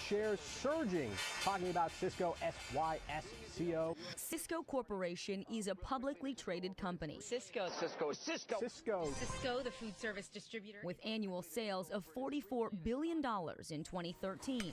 shares surging. Talking about Sysco, Sysco. Sysco Corporation is a publicly traded company. Sysco, the food service distributor. With annual sales of $44 billion in 2013.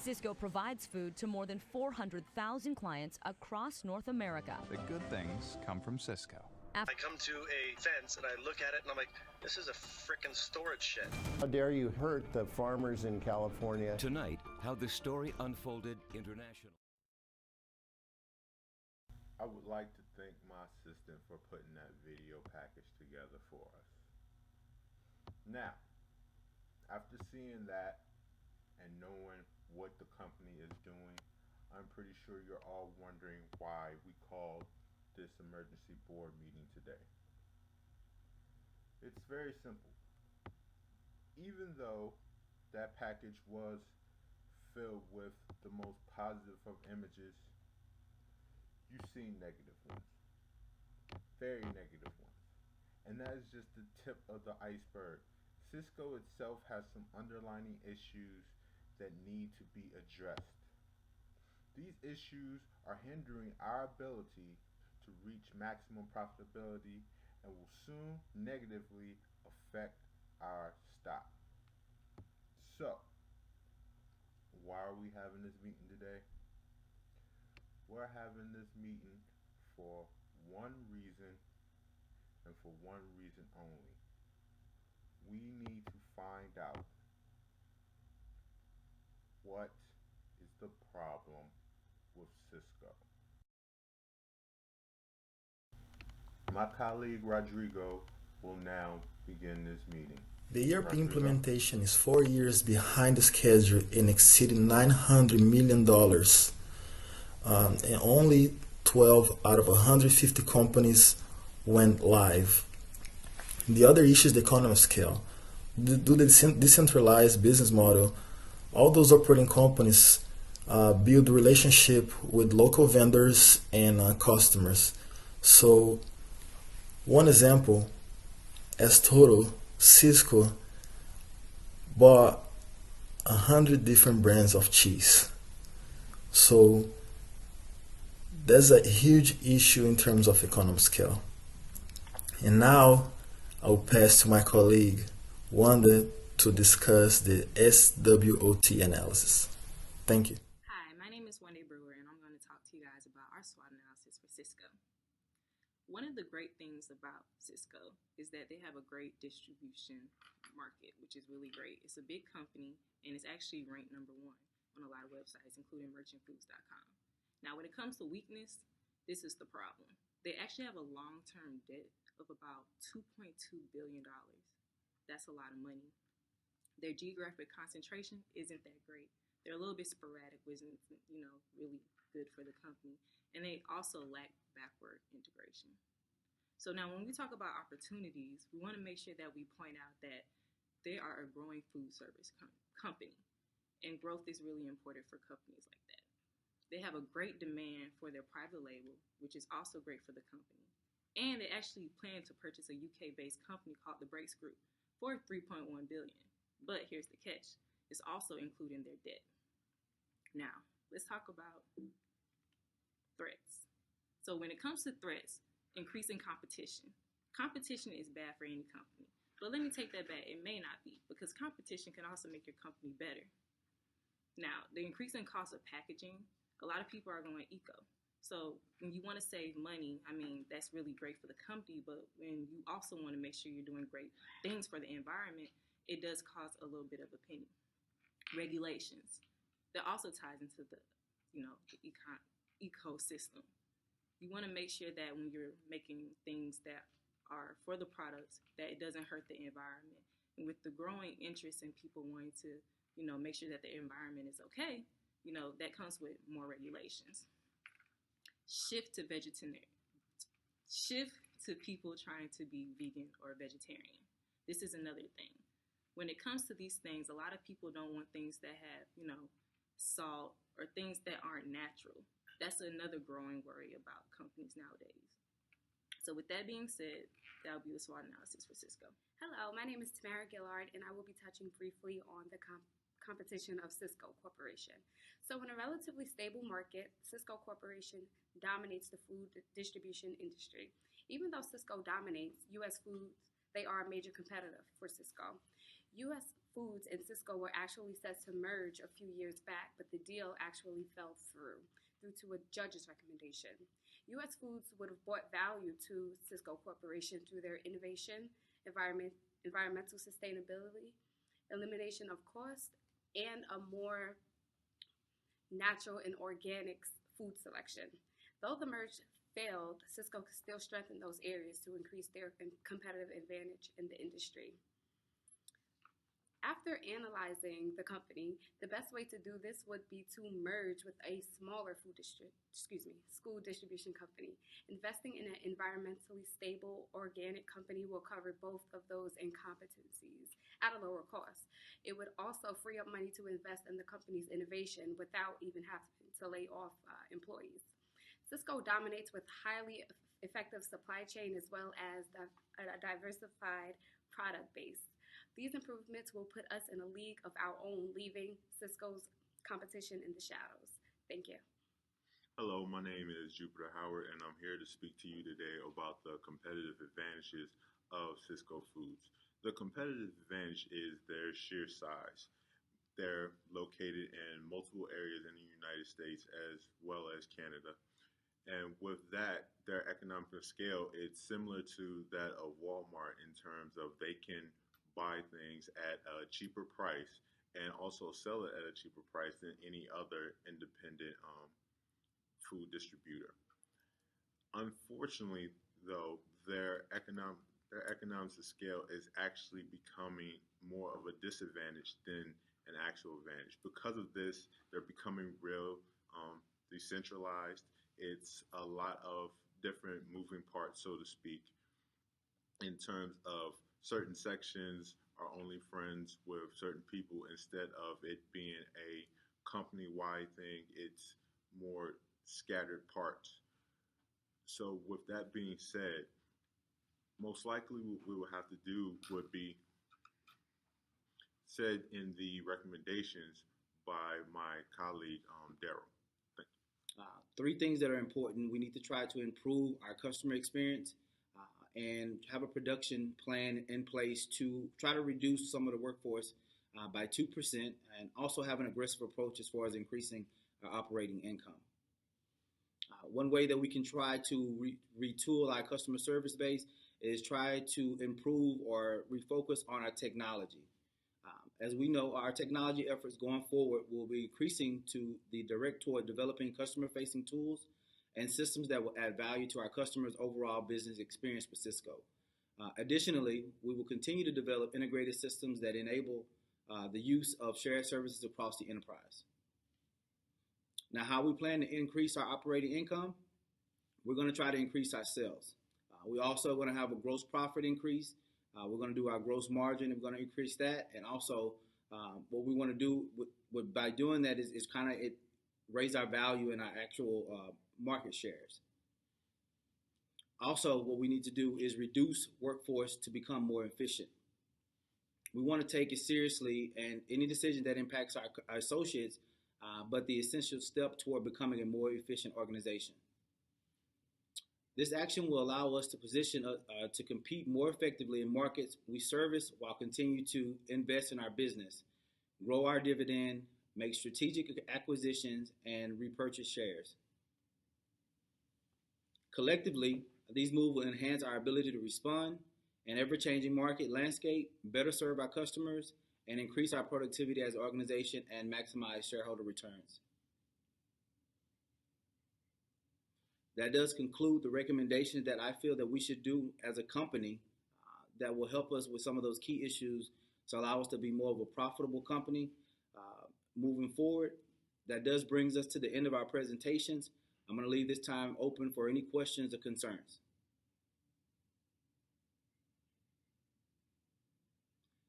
Sysco provides food to more than 400,000 clients across North America. The good things come from Sysco. I come to a fence and I look at it and I'm like, this is a frickin' storage shed. How dare you hurt the farmers in California? Tonight, how the story unfolded internationally. I would like to thank my assistant for putting that video package together for us. Now, after seeing that and knowing what the company is doing, I'm pretty sure you're all wondering why we called this emergency board meeting today. It's very simple. Even though that package was filled with the most positive of images, you've seen negative ones, very negative ones, and that is just the tip of the iceberg. Sysco itself has some underlying issues that need to be addressed. These issues are hindering our ability to reach maximum profitability and will soon negatively affect our stock. So, why are we having this meeting today? We're having this meeting for one reason and for one reason only. We need to find out what is the problem with Sysco. My colleague Rodrigo will now begin this meeting. The ERP implementation is 4 years behind the schedule and exceeding $900 million. And only 12 out of 150 companies went live. The other issue is the economy of scale. Due to the decentralized business model, all those operating companies build relationship with local vendors and customers. So, one example, as total, Sysco bought 100 different brands of cheese. So there's a huge issue in terms of economy scale. And now I'll pass to my colleague Wanda to discuss the SWOT analysis. Thank you. Hi, my name is Wanda Brewer, and I'm going to talk to you guys about our SWOT analysis for Sysco. One of the great things about Sysco is that they have a great distribution market, which is really great. It's a big company, and it's actually ranked #1 on a lot of websites, including merchantfoods.com. Now, when it comes to weakness, this is the problem. They actually have a long-term debt of about $2.2 billion. That's a lot of money. Their geographic concentration isn't that great. They're a little bit sporadic, which is, really good for the company. And they also lack backward integration. So now when we talk about opportunities, we want to make sure that we point out that they are a growing food service company. And growth is really important for companies like that. They have a great demand for their private label, which is also great for the company. And they actually plan to purchase a UK-based company called the Brakes Group for $3.1 billion. But here's the catch. It's also including their debt. Now, let's talk about threats. So when it comes to threats, increasing competition. Competition is bad for any company. But let me take that back. It may not be, because competition can also make your company better. Now, the increasing cost of packaging, a lot of people are going eco. So when you want to save money, that's really great for the company, but when you also want to make sure you're doing great things for the environment, it does cost a little bit of a penny. Regulations. That also ties into the ecosystem. You want to make sure that when you're making things that are for the products, that it doesn't hurt the environment. And with the growing interest in people wanting to, make sure that the environment is okay, that comes with more regulations. Shift to people trying to be vegan or vegetarian. This is another thing. When it comes to these things, a lot of people don't want things that have, salt or things that aren't natural. That's another growing worry about companies nowadays. So with that being said, that'll be the SWOT analysis for Sysco. Hello, my name is Tamara Gillard, and I will be touching briefly on the competition of Sysco Corporation. So in a relatively stable market, Sysco Corporation dominates the food distribution industry. Even though Sysco dominates U.S. foods, they are a major competitor for Sysco. U.S. Foods and Sysco were actually set to merge a few years back, but the deal actually fell through due to a judge's recommendation. U.S. Foods would have brought value to Sysco Corporation through their innovation, environmental sustainability, elimination of cost, and a more natural and organic food selection. Though the merge failed, Sysco could still strengthen those areas to increase their competitive advantage in the industry. After analyzing the company, the best way to do this would be to merge with a smaller school distribution company. Investing in an environmentally stable, organic company will cover both of those incompetencies at a lower cost. It would also free up money to invest in the company's innovation without even having to lay off employees. Sysco dominates with highly effective supply chain as well as a diversified product base. These improvements will put us in a league of our own, leaving Sysco's competition in the shadows. Thank you. Hello, my name is Jupiter Howard, and I'm here to speak to you today about the competitive advantages of Sysco Foods. The competitive advantage is their sheer size. They're located in multiple areas in the United States as well as Canada. And with that, their economic scale, it's similar to that of Walmart in terms of they can buy things at a cheaper price and also sell it at a cheaper price than any other independent food distributor. Unfortunately, though, their economics of scale is actually becoming more of a disadvantage than an actual advantage. Because of this, they're becoming real decentralized. It's a lot of different moving parts, so to speak, in terms of certain sections are only friends with certain people instead of it being a company-wide thing. It's more scattered parts. So with that being said, most likely what we will have to do would be said in the recommendations by my colleague, Daryl. Three things that are important. We need to try to improve our customer experience and have a production plan in place to try to reduce some of the workforce by 2% and also have an aggressive approach as far as increasing our operating income. One way that we can try to retool our customer service base is try to improve or refocus on our technology. As we know, our technology efforts going forward will be increasing to the direct toward developing customer-facing tools and systems that will add value to our customers' overall business experience with Sysco. Additionally, we will continue to develop integrated systems that enable the use of shared services across the enterprise. Now, how we plan to increase our operating income? We're going to try to increase our sales. We're also going to have a gross profit increase. We're going to do our gross margin. We're going to increase that. And also, what we want to do by doing that is kind of raise our value in our actual market shares. Also, what we need to do is reduce workforce to become more efficient. We want to take it seriously, and any decision that impacts our associates, but the essential step toward becoming a more efficient organization. This action will allow us to position to compete more effectively in markets we service while continuing to invest in our business, grow our dividend, make strategic acquisitions, and repurchase shares. Collectively, these moves will enhance our ability to respond in ever-changing market landscape, better serve our customers, and increase our productivity as an organization and maximize shareholder returns. That does conclude the recommendations that I feel that we should do as a company that will help us with some of those key issues to allow us to be more of a profitable company moving forward. That does brings us to the end of our presentations. I'm going to leave this time open for any questions or concerns.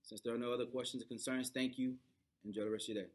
Since there are no other questions or concerns, thank you. Enjoy the rest of your day.